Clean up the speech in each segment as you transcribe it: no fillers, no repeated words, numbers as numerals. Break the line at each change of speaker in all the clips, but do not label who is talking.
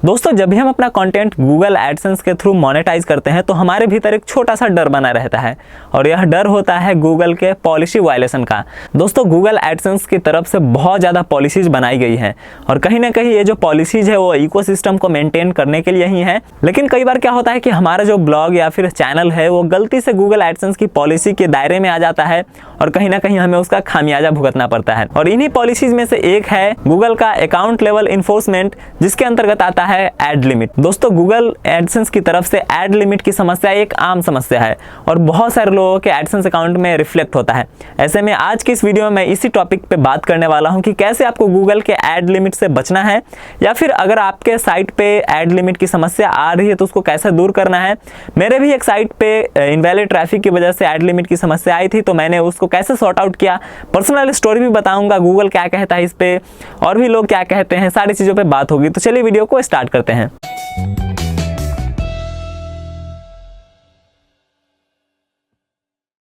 दोस्तों, जब भी हम अपना कंटेंट गूगल एडसेंस के थ्रू मोनेटाइज करते हैं तो हमारे भीतर एक छोटा सा डर बना रहता है और यह डर होता है गूगल के पॉलिसी वायलेशन का। दोस्तों, गूगल एडसेंस की तरफ से बहुत ज़्यादा पॉलिसीज बनाई गई हैं और कहीं ना कहीं ये जो पॉलिसीज है वो इकोसिस्टम को मेंटेन करने के लिए ही है। लेकिन कई बार क्या होता है कि हमारा जो ब्लॉग या फिर चैनल है वो गलती से गूगल एडसेंस की पॉलिसी के दायरे में आ जाता है और कहीं ना कहीं हमें उसका खामियाजा भुगतना पड़ता है। और इन्हीं पॉलिसीज में से एक है गूगल का अकाउंट लेवल इन्फोर्समेंट, जिसके अंतर्गत आता है एड लिमिट। दोस्तों, गूगल एडसेंस की तरफ से एड लिमिट की समस्या एक आम समस्या है और बहुत सारे लोगों के एडसेंस अकाउंट में रिफ्लेक्ट होता है। ऐसे में आज की इस वीडियो में मैं इसी टॉपिक पे बात करने वाला हूं कि कैसे आपको गूगल के एड लिमिट से बचना है, या फिर अगर आपके साइट पे एड लिमिट की समस्या आ रही है तो उसको कैसे दूर करना है। मेरे भी एक साइट पे इनवैलिड ट्रैफिक की वजह से एड लिमिट की समस्या आई थी, तो मैंने उसको कैसे सॉर्ट आउट किया, पर्सनल स्टोरी भी बताऊंगा, गूगल क्या कहता है इस पे और भी लोग क्या कहते हैं, सारी चीज़ों पे बात होगी। तो चलिए वीडियो को स्टार्ट करते हैं।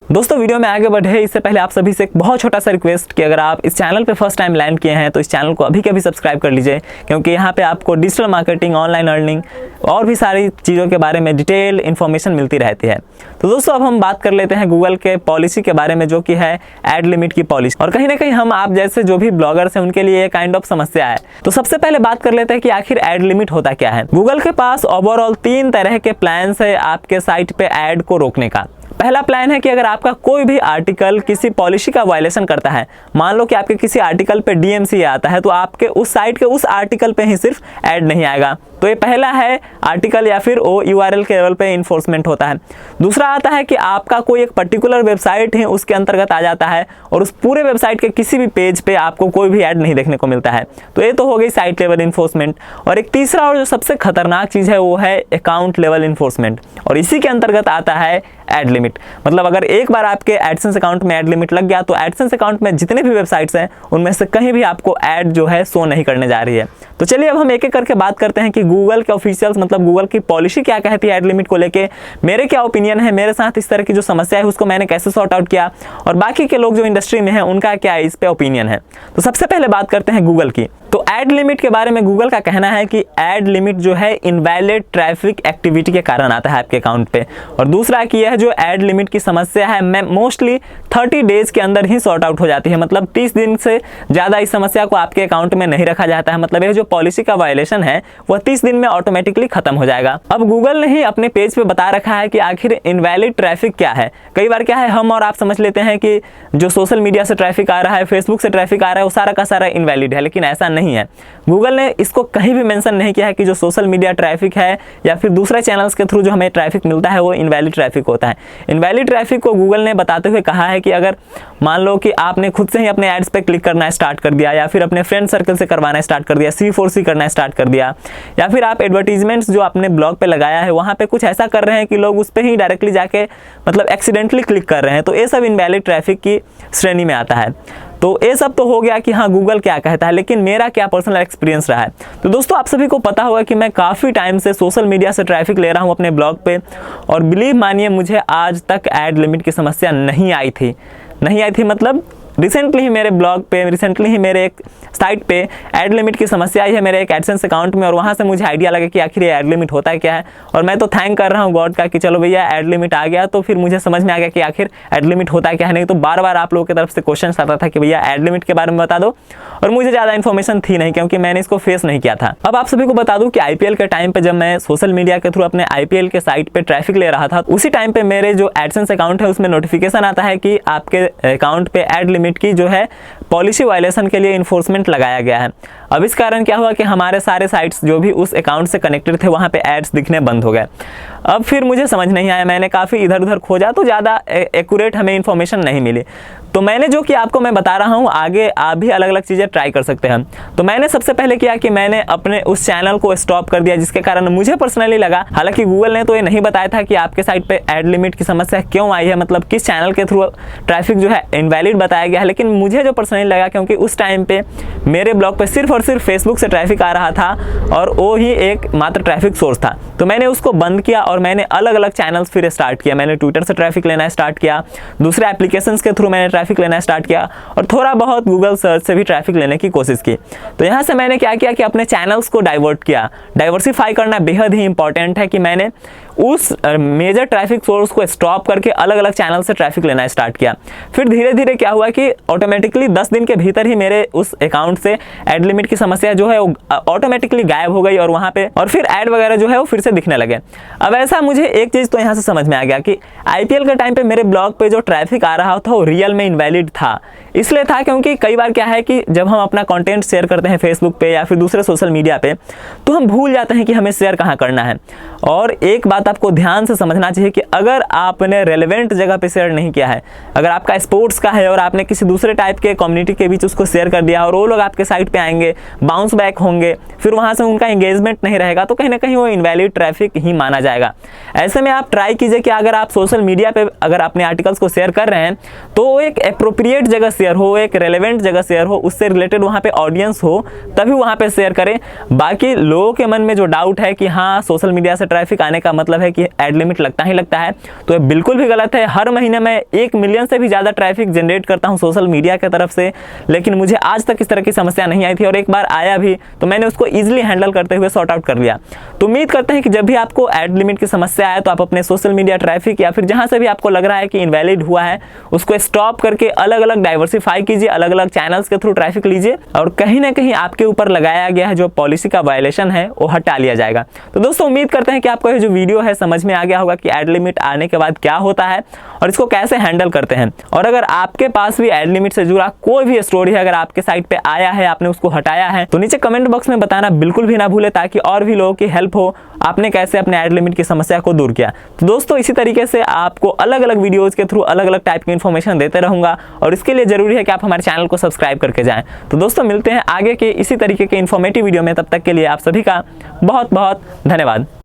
दोस्तों, वीडियो में आगे बढ़े इससे पहले आप सभी से एक बहुत छोटा सा रिक्वेस्ट कि अगर आप इस चैनल पे फर्स्ट टाइम लैंड किए हैं तो इस चैनल को अभी के अभी सब्सक्राइब कर लीजिए, क्योंकि यहाँ पे आपको डिजिटल मार्केटिंग, ऑनलाइन अर्निंग और भी सारी चीज़ों के बारे में डिटेल इन्फॉर्मेशन मिलती रहती है। तो दोस्तों, अब हम बात कर लेते हैं गूगल के पॉलिसी के बारे में, जो कि है एड लिमिट की पॉलिसी। और कहीं ना कहीं हम आप जैसे जो भी ब्लॉगर्स हैं उनके लिए काइंड ऑफ समस्या है। तो सबसे पहले बात कर लेते हैं कि आखिर एड लिमिट होता क्या है। गूगल के पास ओवरऑल 3 तरह के प्लान है आपके साइट पे एड को रोकने का। पहला प्लान है कि अगर आपका कोई भी आर्टिकल किसी पॉलिसी का वायलेशन करता है, मान लो कि आपके किसी आर्टिकल पे DMCA आता है, तो आपके उस साइट के उस आर्टिकल पे ही सिर्फ ऐड नहीं आएगा। तो ये पहला है आर्टिकल या फिर वो URL के लेवल पे इन्फोर्समेंट होता है। दूसरा आता है कि आपका कोई एक पर्टिकुलर वेबसाइट है उसके अंतर्गत आ जाता है और उस पूरे वेबसाइट के किसी भी पेज पे आपको कोई भी ऐड नहीं देखने को मिलता है। तो ये तो हो गई साइट लेवल इन्फोर्समेंट। और एक तीसरा और जो सबसे खतरनाक चीज़ है वो है अकाउंट लेवल इन्फोर्समेंट, और इसी के अंतर्गत आता है एड लिमिट। मतलब अगर एक बार आपके एडसेंस अकाउंट में एड लिमिट लग गया तो एडसेंस अकाउंट में जितने भी वेबसाइट्स हैं उनमें से कहीं भी आपको ऐड जो है शो नहीं करने जा रही है। तो चलिए अब हम एक एक करके बात करते हैं कि गूगल के ऑफिशियल्स मतलब गूगल की पॉलिसी क्या कहती है एड लिमिट को लेके, मेरे क्या ओपिनियन है, मेरे साथ इस तरह की जो समस्या है उसको मैंने कैसे सॉर्ट आउट किया, और बाकी के लोग जो इंडस्ट्री में हैं उनका क्या इस पे ओपिनियन है। तो सबसे पहले बात करते हैं गूगल की। तो एड लिमिट के बारे में गूगल का कहना है कि एड लिमिट जो है इनवैलिड ट्रैफिक एक्टिविटी के कारण आता है आपके अकाउंट पे, और दूसरा कि यह जो एड लिमिट की समस्या है मोस्टली 30 डेज के अंदर ही सॉर्ट आउट हो जाती है। मतलब 30 दिन से ज़्यादा इस समस्या को आपके अकाउंट में नहीं रखा जाता है। मतलब यह जो पॉलिसी का वायलेशन है वह 30 दिन में ऑटोमेटिकली खत्म हो जाएगा। अब गूगल ने ही अपने पेज पे बता रखा है कि आखिर इनवैलिड ट्रैफिक क्या है। कई बार क्या है, हम और आप समझ लेते हैं कि जो सोशल मीडिया से ट्रैफिक आ रहा है, फेसबुक से ट्रैफिक आ रहा है, वो सारा का सारा इनवैलिड है, लेकिन ऐसा नहीं है। गूगल ने इसको कहीं भी मेंशन नहीं किया है कि जो सोशल मीडिया ट्रैफिक है या फिर दूसरे चैनल्स के थ्रू जो हमें ट्रैफिक मिलता है वो इनवैलिड ट्रैफिक होता है। इनवैलिड ट्रैफिक को गूगल ने बताते हुए कहा है कि अगर मान लो कि आपने खुद से ही अपने एड्स पे क्लिक करना स्टार्ट कर दिया, या फिर अपने फ्रेंड सर्कल से करवाना स्टार्ट कर दिया, C4C करना स्टार्ट कर दिया, या फिर आप एडवर्टीजमेंट्स जो आपने ब्लॉग पे लगाया है वहाँ पे कुछ ऐसा कर रहे हैं कि लोग उस पर ही डायरेक्टली जाके मतलब एक्सीडेंटली क्लिक कर रहे हैं, तो ये सब इनवैलिड ट्रैफिक की श्रेणी में आता है। तो ये सब तो हो गया कि हाँ गूगल क्या कहता है, लेकिन मेरा क्या पर्सनल एक्सपीरियंस रहा है। तो दोस्तों, आप सभी को पता होगा कि मैं काफ़ी टाइम से सोशल मीडिया से ट्रैफिक ले रहा हूँ अपने ब्लॉग पे, और बिलीव मानिए मुझे आज तक ऐड लिमिट की समस्या नहीं आई थी। मतलब रिसेंटली ही मेरे ब्लॉग पे, रिसेंटली ही मेरे एक साइट पे ऐड लिमिट की समस्या आई है मेरे एक एडसेंस अकाउंट में, और वहाँ से मुझे आइडिया लगा कि आखिर ये ऐड लिमिट होता है क्या है। और मैं तो थैंक कर रहा हूँ गॉड का कि चलो भैया ऐड लिमिट आ गया, तो फिर मुझे समझ में आ गया कि आखिर ऐड लिमिट होता है क्या है। नहीं तो बार बार आप लोगों की तरफ से क्वेश्चन आता था कि भैया ऐड लिमिट के बारे में बता दो, और मुझे ज़्यादा इन्फॉर्मेशन थी नहीं क्योंकि मैंने इसको फेस नहीं किया था। अब आप सभी को बता दूँ कि IPL के टाइम पर जब मैं सोशल मीडिया के थ्रू अपने IPL के साइट पर ट्रैफिक ले रहा था, उसी टाइम पर मेरे जो एडसेंस अकाउंट है उसमें नोटिफिकेशन आता है कि आपके अकाउंट पे ऐड लिमिट की जो है पॉलिसी वायलेशन के लिए इन्फोर्समेंट लगाया गया है। अब इस कारण क्या हुआ कि हमारे सारे साइट्स जो भी उस अकाउंट से कनेक्टेड थे वहाँ पे एड्स दिखने बंद हो गए। अब फिर मुझे समझ नहीं आया, मैंने काफ़ी इधर उधर खोजा तो ज़्यादा एक्यूरेट हमें इन्फॉर्मेशन नहीं मिली। तो मैंने जो कि आपको मैं बता रहा हूँ, आगे आप भी अलग अलग चीज़ें ट्राई कर सकते हैं। तो मैंने सबसे पहले किया कि मैंने अपने उस चैनल को स्टॉप कर दिया, जिसके कारण मुझे पर्सनली लगा, हालांकि गूगल ने तो ये नहीं बताया था कि आपके साइट पे ऐड लिमिट की समस्या क्यों आई है, मतलब किस चैनल के थ्रू ट्रैफिक जो है इनवैलिड बताया गया है, लेकिन मुझे जो पर्सनली लगा क्योंकि उस टाइम पे मेरे ब्लॉग पे सिर्फ और सिर्फ फेसबुक से ट्रैफिक आ रहा था और वो ही एक मात्र ट्रैफिक सोर्स था, तो मैंने उसको बंद किया और मैंने अलग अलग चैनल्स फिर स्टार्ट किया। मैंने ट्विटर से ट्रैफिक लेना स्टार्ट किया, दूसरे एप्लीकेशंस के थ्रू मैंने ट्रैफिक लेना स्टार्ट किया और थोड़ा बहुत गूगल सर्च से भी ट्रैफिक लेने की कोशिश की। तो यहाँ से मैंने क्या किया कि अपने चैनल्स को डाइवर्ट किया। डाइवर्सिफाई करना बेहद ही इंपॉर्टेंट है कि मैंने उस मेजर ट्रैफिक सोर्स को स्टॉप करके अलग अलग चैनल से ट्रैफिक लेना स्टार्ट किया। फिर धीरे धीरे क्या हुआ कि ऑटोमेटिकली 10 दिन के भीतर ही मेरे उस अकाउंट से एड लिमिट की समस्या जो है वो ऑटोमेटिकली गायब हो गई और वहाँ पे और फिर ऐड वगैरह जो है वो फिर से दिखने लगे। अब ऐसा मुझे एक चीज़ तो यहाँ से समझ में आ गया कि IPL के टाइम पे मेरे ब्लॉग पे जो ट्रैफिक आ रहा था वो रियल में इनवैलिड था। इसलिए था क्योंकि कई बार क्या है कि जब हम अपना कंटेंट शेयर करते हैं फेसबुक पे या फिर दूसरे सोशल मीडिया पे तो हम भूल जाते हैं कि हमें शेयर कहाँ करना है। और एक बात आपको ध्यान से समझना चाहिए कि अगर आपने रेलेवेंट जगह पे शेयर नहीं किया है, अगर आपका स्पोर्ट्स का है और आपने किसी दूसरे टाइप के कम्युनिटी के बीच उसको शेयर कर दिया और वो लोग आपके साइट पे आएंगे, बाउंस बैक होंगे, फिर वहाँ से उनका एंगेजमेंट नहीं रहेगा तो कहीं ना कहीं वो इनवैलिड ट्रैफिक ही माना जाएगा। ऐसे में आप ट्राई कीजिए कि अगर आप सोशल मीडिया पे अगर अपने आर्टिकल्स को शेयर कर रहे हैं तो वो एक अप्रोप्रिएट जगह शेयर हो, एक रेलेवेंट जगह शेयर हो, उससे रिलेटेड वहाँ पे ऑडियंस हो, तभी वहाँ पे शेयर करें। बाकी लोगों के मन में जो डाउट है कि हाँ सोशल मीडिया से ट्रैफिक आने का मतलब है कि एड लिमिट लगता ही लगता है, तो ये बिल्कुल भी गलत है। हर महीने मैं 1 मिलियन से भी ज़्यादा ट्रैफिक जनरेट करता हूँ सोशल मीडिया की तरफ से, लेकिन मुझे आज तक इस तरह की समस्या नहीं आई थी और एक बार आया भी तो मैंने उसको ईजिली हैंडल करते हुए सॉर्ट आउट कर लिया। तो उम्मीद करते हैं कि जब भी आपको एड लिमिट की समस्या आए तो आप अपने सोशल मीडिया ट्रैफिक या फिर जहाँ से भी आपको लग रहा है कि इनवैलिड हुआ है उसको स्टॉप करके अलग अलग डाइवर्सिफाई कीजिए, अलग अलग चैनल्स के थ्रू ट्रैफिक लीजिए और कहीं ना कहीं आपके ऊपर लगाया गया है जो पॉलिसी का वायलेशन है वो हटा लिया जाएगा। तो दोस्तों उम्मीद करते हैं कि आपको ये जो वीडियो है समझ में आ गया होगा कि एड लिमिट आने के बाद क्या होता है और इसको कैसे हैंडल करते हैं। और अगर आपके पास भी एड लिमिट से जुड़ा कोई भी स्टोरी है, अगर आपके साइट पे आया है, आपने उसको हटाया है, तो नीचे कमेंट बॉक्स में बताना बिल्कुल भी ना भूले ताकि और भी लोगों की हेल्प हो, आपने कैसे अपने एड लिमिट की समस्या को दूर किया। तो दोस्तों इसी तरीके से आपको अलग अलग वीडियोज के थ्रू अलग अलग टाइप की इन्फॉर्मेशन देते रहूंगा और इसके लिए जरूरी है कि आप हमारे चैनल को सब्सक्राइब करके जाएं। तो दोस्तों मिलते हैं आगे के इसी तरीके के इन्फॉर्मेटिव वीडियो में, तब तक के लिए आप सभी का बहुत बहुत धन्यवाद।